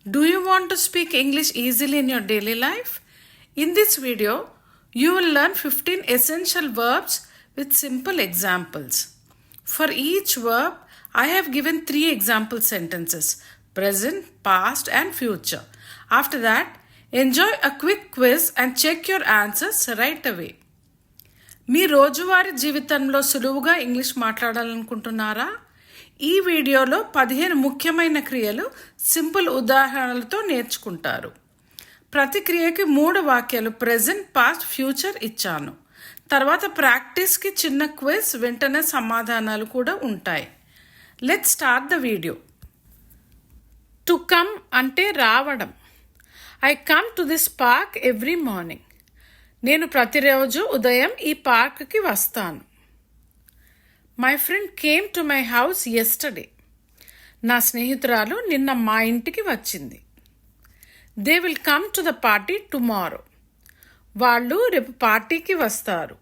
Do you want to speak English easily in your daily life? In this video, you will learn 15 essential verbs with simple examples. For each verb, I have given 3 example sentences: present, past, and future. After that, enjoy a quick quiz and check your answers right away. మీ రోజువారీ జీవితంలో సులువుగా English మాట్లాడాలనుకుంటున్నారా? ఈ వీడియోలో 15 ముఖ్యమైన క్రియలు simple ఉదాహరణలతో నేర్చుకుంటారు. ప్రతి క్రియకి 3 వాక్యాలు ప్రెజెంట్, పాస్ట్, ఫ్యూచర్ ఇచ్చాను. తర్వాత ప్రాక్టీస్కి చిన్న క్విజ్, వెంటనే సమాధానాలు కూడా ఉంటాయి. Let's start the video. To come అంటే రావడం. I come to this park every morning. నేను ప్రతిరోజు ఉదయం ఈ పార్క్కి వస్తాను. My friend came to my house yesterday. నా స్నేహితురాలు నిన్న మా ఇంటికి వచ్చింది. They will come to the party tomorrow. వాళ్ళు రేపు పార్టీకి వస్తారు.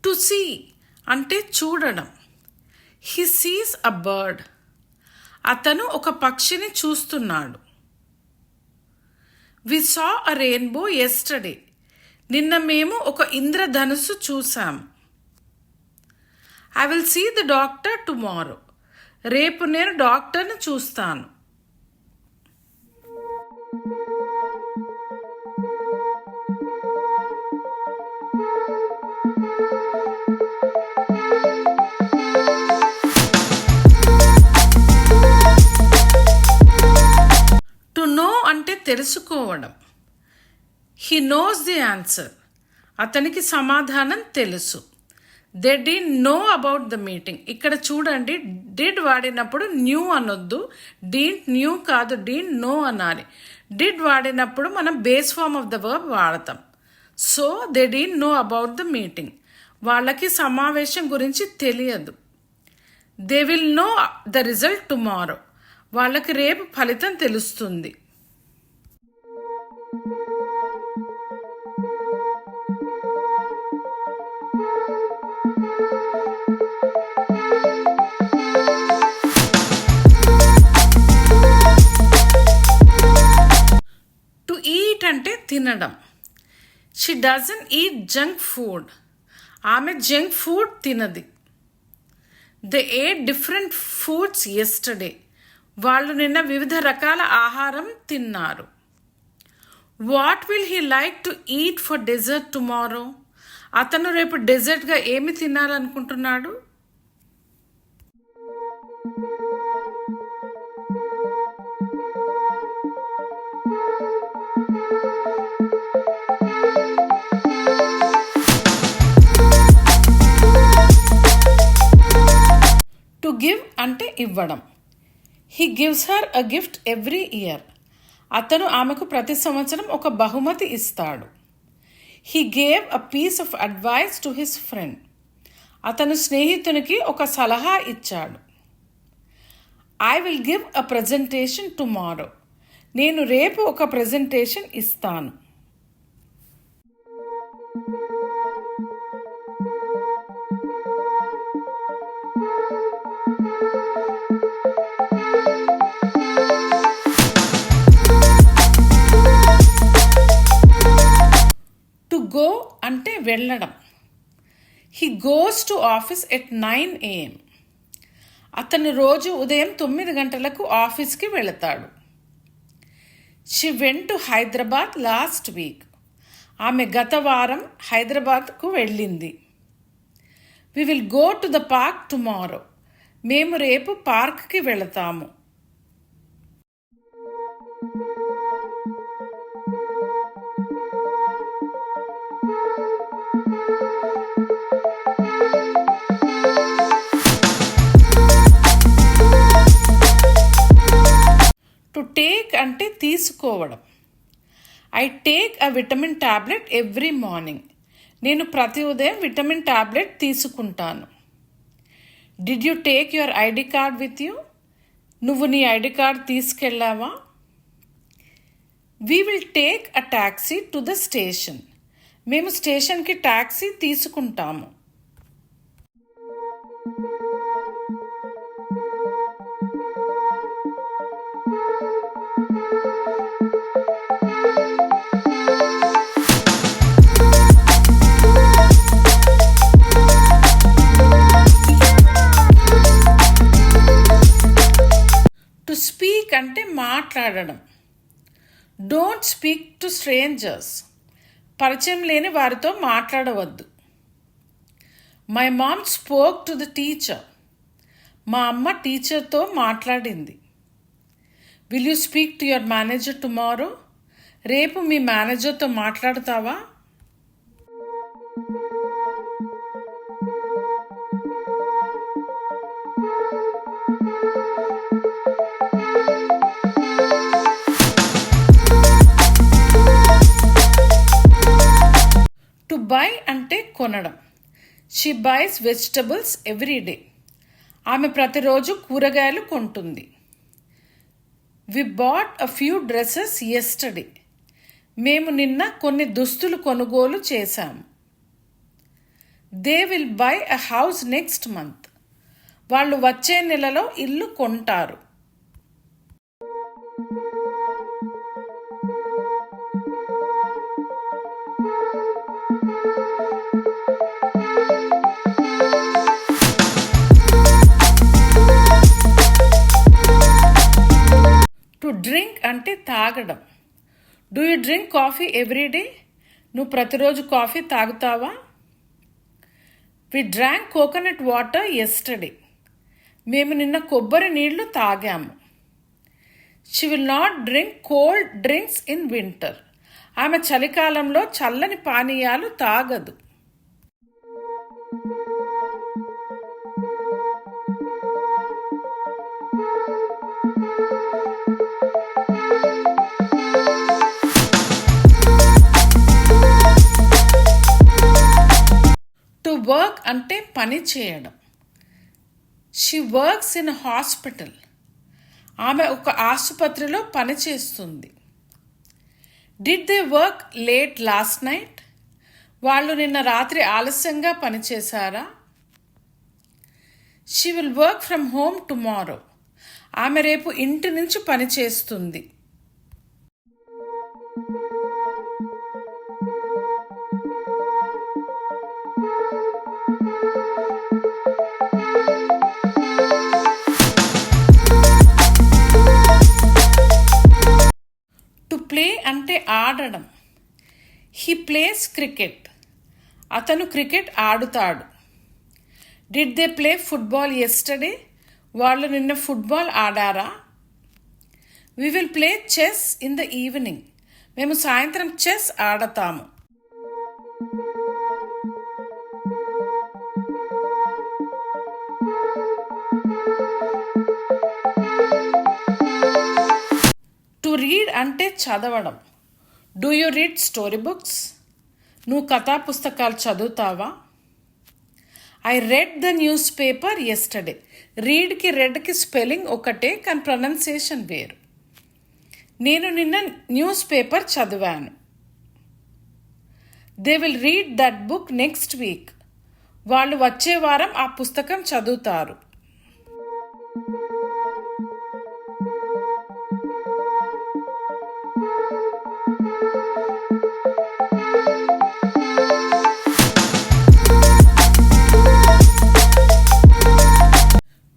టు సీ అంటే చూడడం. He sees a bird. అతను ఒక పక్షిని చూస్తున్నాడు. వి సా అ రెయిన్బో యెస్టర్డే. నిన్న మేము ఒక ఇంద్రధనుస్సు చూసాం. I will see the doctor tomorrow. రేపు నేను డాక్టర్ని చూస్తాను. టు నో అంటే తెలుసుకోవడం. He knows the answer. అతనికి సమాధానం తెలుసు. They did know about the meeting. ఇక్కడ చూడండి, డిడ్ వాడినప్పుడు న్యూ అనొద్దు. డీంట్ న్యూ కాదు, డీంట్ నో అనాలి. డిడ్ వాడినప్పుడు మనం base form of the verb వాడతాం. So they did know about the meeting. వాళ్ళకి సమావేశం గురించి తెలియదు. They will know the result tomorrow. వాళ్ళకి రేపు ఫలితం తెలుస్తుంది. టు ఈట్ అంటే తినడం. She doesn't eat junk food. ఆమె జంక్ ఫుడ్ తినది. They ate different foods yesterday. వాళ్ళు నిన్న వివిధ రకాల ఆహారం తిన్నారు. What will he like to eat for dessert tomorrow. అతను రేపు డెజర్ట్గా ఏమి తినాలనుకుంటున్నాడు? టు గివ్ అంటే ఇవ్వడం. He gives her a gift every year. అతను ఆమెకు ప్రతి సంవత్సరం ఒక బహుమతి ఇస్తాడు. He gave a piece of advice to his friend. అతను స్నేహితునికి ఒక సలహా ఇచ్చాడు. I will give a presentation tomorrow. నేను రేపు ఒక ప్రజెంటేషన్ ఇస్తాను. గో అంటే వెళ్ళడం. He goes to office at 9 AM. అతను రోజు ఉదయం 9 గంటలకు ఆఫీస్కి వెళతాడు. She went to Hyderabad last week. ఆమె గత వారం హైదరాబాద్కు వెళ్ళింది. We will go to the park tomorrow. మేము రేపు పార్క్కి వెళతాము. టు టేక్ అంటే తీసుకోవడం. I take a vitamin tablet every morning. నేను ప్రతి ఉదయం విటమిన్ టాబ్లెట్ తీసుకుంటాను. Did you take your ID card with you? నువ్వు నీ ఐడి కార్డ్ తీసుకెళ్ళావా? We will take a taxi to the station. మేము స్టేషన్కి టాక్సీ తీసుకుంటాము. టు స్పీక్ అంటే మాట్లాడడం. Don't speak to strangers. పరిచయం లేని వారితో మాట్లాడవద్దు. My mom spoke to the teacher. మా అమ్మ టీచర్తో మాట్లాడింది. Will you speak to your manager tomorrow? రేపు మీ మేనేజర్తో మాట్లాడతావా? టు బై అంటే కొనడం. She buys vegetables every day. ఆమె ప్రతిరోజు కూరగాయలు కొంటుంది. We bought a few dresses yesterday. మేము నిన్న కొన్ని దుస్తులు కొనుగోలు చేశాము. They will buy a house next month. వాళ్ళు వచ్చే నెలలో ఇల్లు కొంటారు. టు డ్రింక్ అంటే తాగడం. Do you drink coffee every day? నువ్వు ప్రతిరోజు కాఫీ తాగుతావా? We drank coconut water yesterday. మేము నిన్న కొబ్బరి నీళ్లు తాగాము. She will not drink cold drinks in winter. ఆమె చలికాలంలో చల్లని పానీయాలు తాగదు. టు వర్క్ అంటే పని చేయడం. She works in hospital. ఆమె ఒక ఆసుపత్రిలో పనిచేస్తుంది. Did they work late last night? వాళ్ళు నిన్న రాత్రి ఆలస్యంగా పనిచేశారా? She will work from home tomorrow. ఆమె రేపు ఇంటి నుంచి పనిచేస్తుంది. టు ప్లే అంటే ఆడడం. He plays cricket. అతను క్రికెట్ ఆడుతాడు. Did they play football yesterday? వాళ్ళు నిన్న ఫుట్బాల్ ఆడారా? We will play chess in the evening. మేము సాయంత్రం చెస్ ఆడతాము. టు రీడ్ అంటే చదవడం. Do you read story books? నువ్వు కథా పుస్తకాలు చదువుతావా? I read the newspaper yesterday. రీడ్కి రెడ్కి స్పెల్లింగ్ ఒకటే, కానీ ప్రొనౌన్సియేషన్ వేరు. నేను నిన్న న్యూస్ పేపర్ చదివాను. They will read that book next week. వాళ్ళు వచ్చే వారం ఆ పుస్తకం చదువుతారు.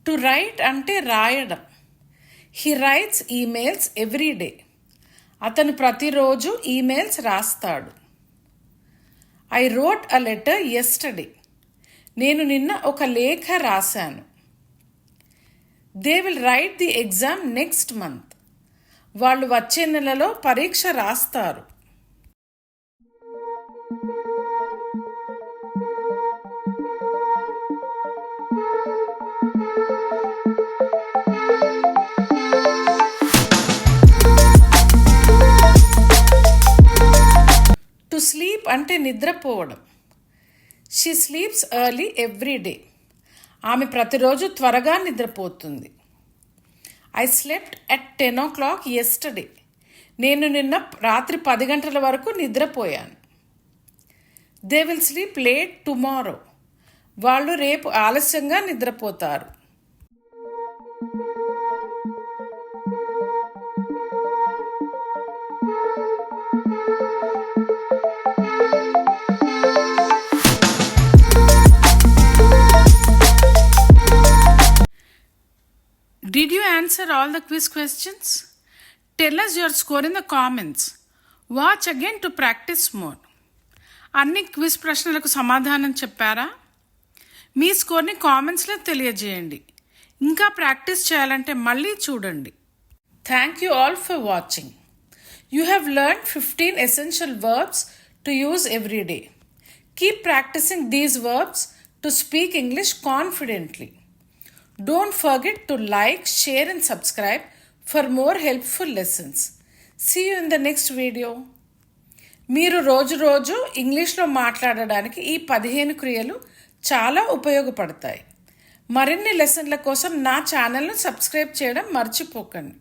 టు రైట్ అంటే రాయడం. He writes emails every day. అతను ప్రతిరోజు ఈమెయిల్స్ రాస్తాడు. I wrote a letter yesterday. నేను నిన్న ఒక లేఖ రాశాను. They will write the exam next month. వాళ్ళు వచ్చే నెలలో పరీక్ష రాస్తారు. టు స్లీప్ అంటే నిద్రపోవడం. She sleeps early every day. ఆమె ప్రతిరోజు త్వరగా నిద్రపోతుంది. I slept at 10 o'clock yesterday. నేను నిన్న రాత్రి 10 గంటల వరకు నిద్రపోయాను. They will sleep late tomorrow. వాళ్ళు రేపు ఆలస్యంగా నిద్రపోతారు. Did you answer all the quiz questions? Tell us your score in the comments. Watch again to practice more. అన్ని క్విజ్ ప్రశ్నలకు సమాధానం చెప్పారా? మీ స్కోర్ని కామెంట్స్లో తెలియజేయండి. ఇంకా ప్రాక్టీస్ చేయాలంటే మళ్ళీ చూడండి. Thank you all for watching. You have learned 15 essential verbs to use every day. Keep practicing these verbs to speak English confidently. Don't forget to like, share and subscribe for more helpful lessons. See you in the next video. మీరు రోజు ఇంగ్లీష్లో మాట్లాడడానికి ఈ 15 క్రియలు చాలా ఉపయోగపడతాయి. మరిన్ని లెసన్ల కోసం నా ఛానల్ను సబ్స్క్రైబ్ చేయడం మర్చిపోకండి.